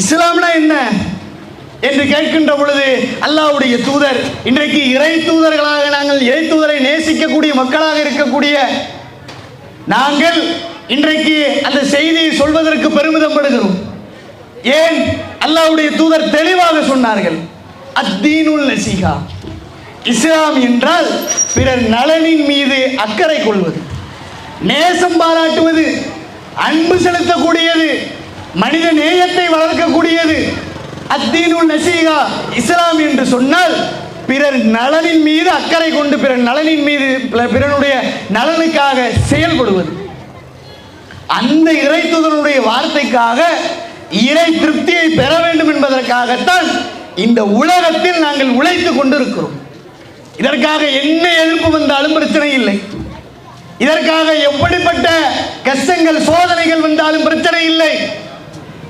இஸ்லாம்னா என்ன என்று கேட்கின்ற பொழுது அல்லாஹ்வுடைய தூதர், இன்றைக்கு இறை தூதர்களாக நாங்கள் இறை தூதரை நேசிக்கக்கூடிய மக்களாக இருக்கக்கூடிய நாங்கள் இன்றைக்கு அந்த செய்தியை சொல்வதற்கு பெருமிதம் படுகிறோம். ஏன்? அல்லாஹ்வுடைய தூதர் தெளிவாக சொன்னார்கள், அத்தீனுல் நசீஹா, இஸ்லாம் என்றால் பிறர் நலனின் மீது அக்கறை கொள்வது, நேசம் பாராட்டுவது, அன்பு செலுத்தக்கூடியது, மனித நேயத்தை வளர்க்கக்கூடியது. அத்தீனுல் நசீஹா, இஸ்லாம் என்று சொன்னால் பிறர் நலனின் மீது அக்கறை கொண்டு பிறர் நலனின் மீது பிறனுடைய நலனுக்காக செயல்படுவது. அந்த இறை தூதருடைய வார்த்தைக்காக இறை திருப்தியை பெற வேண்டும் என்பதற்காகத்தான் இந்த உலகத்தில் நாங்கள் உழைத்துக் கொண்டிருக்கிறோம். இதற்காக என்ன எதிர்ப்பு வந்தாலும் பிரச்சனை இல்லை, இதற்காக எப்படிப்பட்ட கஷ்டங்கள் சோதனைகள் வந்தாலும் பிரச்சனை இல்லை.